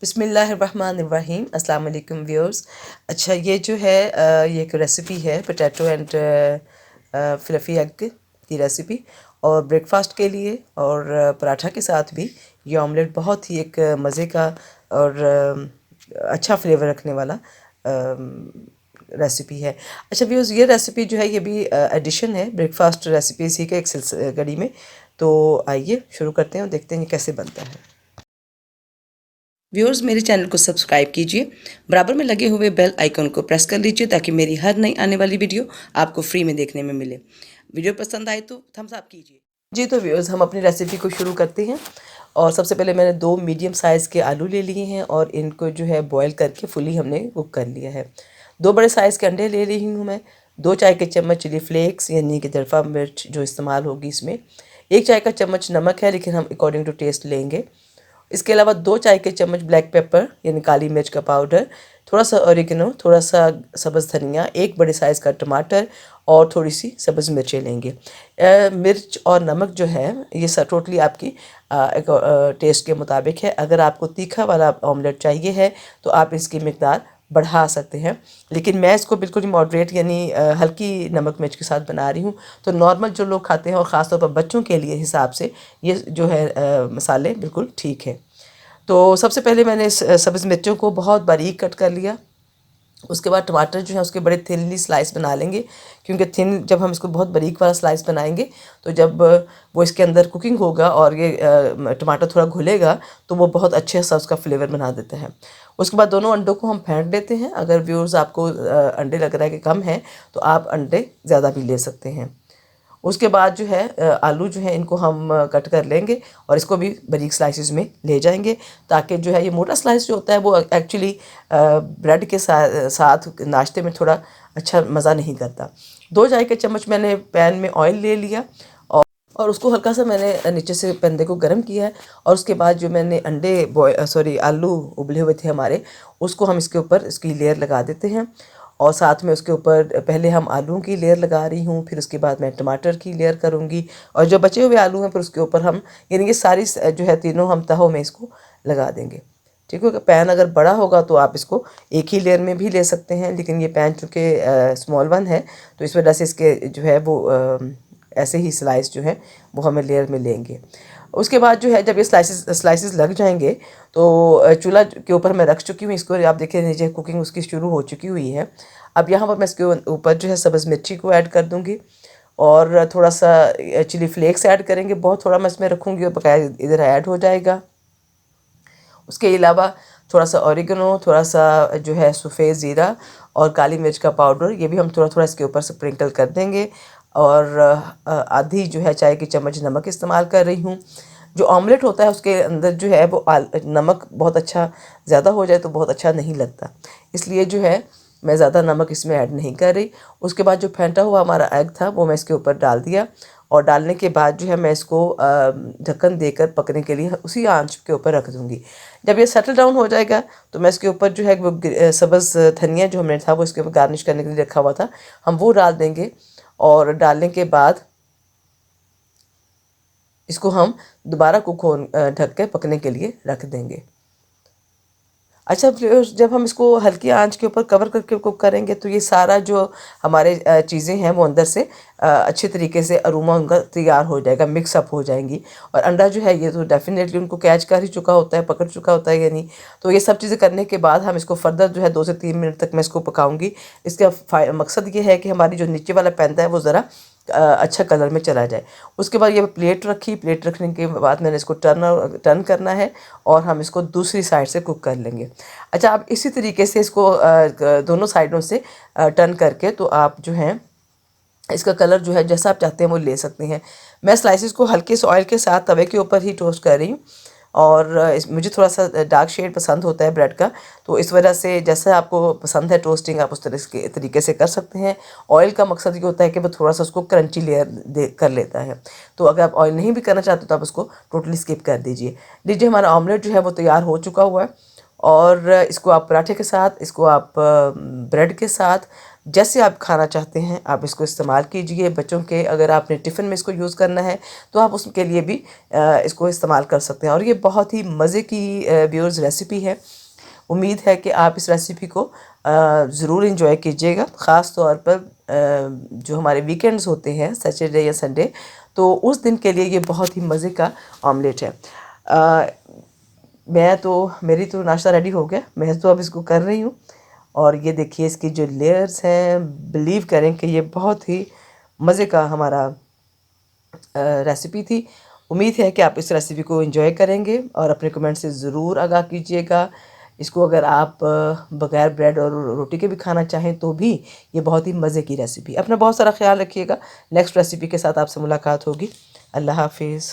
बिस्मिल्लाहिर्रहमानिर्रहीम अस्सलाम वालेकुम व्यूअर्स। अच्छा, ये जो है ये एक रेसिपी है पोटैटो एंड फ्लफ़ी एग की रेसिपी, और ब्रेकफास्ट के लिए और पराठा के साथ भी ये ऑमलेट बहुत ही एक मज़े का और अच्छा फ्लेवर रखने वाला रेसिपी है। अच्छा व्यूअर्स, ये रेसिपी जो है ये भी एडिशन है ब्रेकफास्ट रेसिपीज़ ही के एक कड़ी में। तो आइए शुरू करते हैं और देखते हैं ये कैसे बनता है। व्यूअर्स, मेरे चैनल को सब्सक्राइब कीजिए, बराबर में लगे हुए बेल आइकन को प्रेस कर लीजिए ताकि मेरी हर नई आने वाली वीडियो आपको फ्री में देखने में मिले। वीडियो पसंद आए तो थम्स अप कीजिए जी। तो व्यूअर्स, हम अपनी रेसिपी को शुरू करते हैं। और सबसे पहले मैंने 2 मीडियम साइज़ के आलू ले लिए हैं और इनको जो है बॉयल करके फुली हमने कुक कर लिया है। 2 बड़े साइज़ के अंडे ले रही हूँ मैं। 2 चाय के चम्मच चिली फ्लेक्स यानी कि जरफ़ा मिर्च जो इस्तेमाल होगी इसमें। 1 चाय का चम्मच नमक है, लेकिन हम अकॉर्डिंग टू टेस्ट लेंगे। इसके अलावा 2 चाय के चम्मच ब्लैक पेपर यानी काली मिर्च का पाउडर, थोड़ा सा ऑरिगेनो, थोड़ा सा सब्ज़ धनिया, 1 बड़े साइज़ का टमाटर और थोड़ी सी सब्ज़ मिर्चें लेंगे। मिर्च और नमक जो है ये सब टोटली आपकी टेस्ट के मुताबिक है। अगर आपको तीखा वाला ऑमलेट चाहिए है तो आप इसकी मिकदार बढ़ा सकते हैं, लेकिन मैं इसको बिल्कुल ही मॉडरेट यानी हल्की नमक मिर्च के साथ बना रही हूँ। तो नॉर्मल जो लोग खाते हैं और ख़ास तौर पर बच्चों के लिए हिसाब से ये जो है मसाले बिल्कुल ठीक है। तो सबसे पहले मैंने इस सब्ज़ मिर्चों को बहुत बारीक कट कर लिया। उसके बाद टमाटर जो है उसके बड़े थिनली स्लाइस बना लेंगे, क्योंकि थिन जब हम इसको बहुत बारीक वाला स्लाइस बनाएंगे तो जब वो इसके अंदर कुकिंग होगा और ये टमाटर थोड़ा घुलेगा तो वो बहुत अच्छे सा उसका फ्लेवर बना देता है। उसके बाद दोनों अंडों को हम फेंट देते हैं। अगर व्यूअर्स आपको अंडे लग रहा है कि कम है तो आप अंडे ज़्यादा भी ले सकते हैं। उसके बाद जो है आलू जो है इनको हम कट कर लेंगे और इसको भी बारीक स्लाइसिस में ले जाएंगे, ताकि जो है ये मोटा स्लाइस जो होता है वो एक्चुअली ब्रेड के साथ नाश्ते में थोड़ा अच्छा मज़ा नहीं करता। 2 चाय के चम्मच मैंने पैन में ऑयल ले लिया और उसको हल्का सा मैंने नीचे से पैन को गर्म किया है। और उसके बाद जो मैंने आलू उबले हुए थे हमारे, उसको हम इसके ऊपर इसकी लेयर लगा देते हैं। और साथ में उसके ऊपर पहले हम आलूओं की लेयर लगा रही हूँ, फिर उसके बाद मैं टमाटर की लेयर करूँगी और जो बचे हुए आलू हैं फिर उसके ऊपर हम यानी ये सारी जो है तीनों हम तहों में इसको लगा देंगे। ठीक है। पैन अगर बड़ा होगा तो आप इसको एक ही लेयर में भी ले सकते हैं, लेकिन ये पैन चूँकि स्मॉल वन है तो इस वजह से इसके जो है वो ऐसे ही स्लाइस जो है वो हमें लेयर में लेंगे। उसके बाद जो है जब ये स्लाइसेस लग जाएंगे तो चूल्हा के ऊपर मैं रख चुकी हूँ इसको। आप देखिए नीचे कुकिंग उसकी शुरू हो चुकी हुई है। अब यहाँ पर मैं इसके ऊपर जो है सब्ज़ मिर्ची को ऐड कर दूँगी और थोड़ा सा चिली फ्लेक्स ऐड करेंगे। बहुत थोड़ा मैं इसमें रखूँगी और बकाया इधर ऐड हो जाएगा। उसके अलावा थोड़ा सा ऑरिगेनो, थोड़ा सा जो है सफ़ेद ज़ीरा और काली मिर्च का पाउडर, ये भी हम थोड़ा थोड़ा इसके ऊपर स्प्रिंकल कर देंगे। और आधी जो है चाय की चम्मच नमक इस्तेमाल कर रही हूँ। जो ऑमलेट होता है उसके अंदर जो है वो नमक बहुत अच्छा ज़्यादा हो जाए तो बहुत अच्छा नहीं लगता, इसलिए जो है मैं ज़्यादा नमक इसमें ऐड नहीं कर रही। उसके बाद जो फेंटा हुआ हमारा एग था वो मैं इसके ऊपर डाल दिया और डालने के बाद जो है मैं इसको ढक्कन देकर पकने के लिए उसी आंच के ऊपर रख दूँगी। जब ये सेटल डाउन हो जाएगा तो मैं इसके ऊपर जो है वो सब्ज़ धनिया जो हमने था वो इसके ऊपर गार्निश करने के लिए रखा हुआ था, हम वो डाल देंगे। और डालने के बाद इसको हम दोबारा ढक के पकने के लिए रख देंगे। अच्छा जब हम इसको हल्की आंच के ऊपर कवर करके कुक करेंगे तो ये सारा जो हमारे चीज़ें हैं वो अंदर से अच्छे तरीके से अरोमा उनका तैयार हो जाएगा, मिक्सअप हो जाएंगी। और अंडा जो है ये तो डेफिनेटली उनको कैच कर ही चुका होता है, पकड़ चुका होता है यानी। तो ये सब चीज़ें करने के बाद हम इसको फर्दर जो है 2 से 3 मिनट तक मैं इसको पकाऊंगी। इसका मकसद ये है कि हमारी जो नीचे वाला पैंता है वो ज़रा अच्छा कलर में चला जाए। उसके बाद ये प्लेट रखी, प्लेट रखने के बाद मैंने इसको टर्न करना है और हम इसको दूसरी साइड से कुक कर लेंगे। अच्छा, आप इसी तरीके से इसको दोनों साइडों से टर्न करके तो आप जो है इसका कलर जो है जैसा आप चाहते हैं वो ले सकते हैं। मैं स्लाइसेस को हल्के से ऑयल के साथ तवे के ऊपर ही टोस्ट कर रही हूँ और मुझे थोड़ा सा डार्क शेड पसंद होता है ब्रेड का, तो इस वजह से जैसा आपको पसंद है टोस्टिंग आप उस तरीके से कर सकते हैं। ऑयल का मकसद ये होता है कि वो थोड़ा सा उसको क्रंची लेयर कर लेता है। तो अगर आप ऑयल नहीं भी करना चाहते तो आप उसको टोटली स्किप कर दीजिए। लीजिए, हमारा ऑमलेट जो है वो तैयार हो चुका हुआ है और इसको आप पराठे के साथ, इसको आप ब्रेड के साथ जैसे आप खाना चाहते हैं आप इसको इस्तेमाल कीजिए। बच्चों के अगर आपने टिफ़िन में इसको यूज़ करना है तो आप उसके लिए भी इसको इस्तेमाल कर सकते हैं। और ये बहुत ही मज़े की व्यूअर्स रेसिपी है। उम्मीद है कि आप इस रेसिपी को ज़रूर इंजॉय कीजिएगा। ख़ास तौर पर जो हमारे वीकेंड्स होते हैं सैटरडे या संडे, तो उस दिन के लिए ये बहुत ही मज़े का ऑमलेट है। मेरी तो नाश्ता रेडी हो गया, मैं तो अब इसको कर रही हूँ। और ये देखिए इसकी जो लेयर्स हैं, बिलीव करें कि ये बहुत ही मज़े का हमारा रेसिपी थी। उम्मीद है कि आप इस रेसिपी को एंजॉय करेंगे और अपने कमेंट से ज़रूर आगाह कीजिएगा। इसको अगर आप बगैर ब्रेड और रोटी के भी खाना चाहें तो भी ये बहुत ही मज़े की रेसिपी। अपना बहुत सारा ख्याल रखिएगा। नेक्स्ट रेसिपी के साथ आपसे मुलाकात होगी। अल्लाह हाफिज़।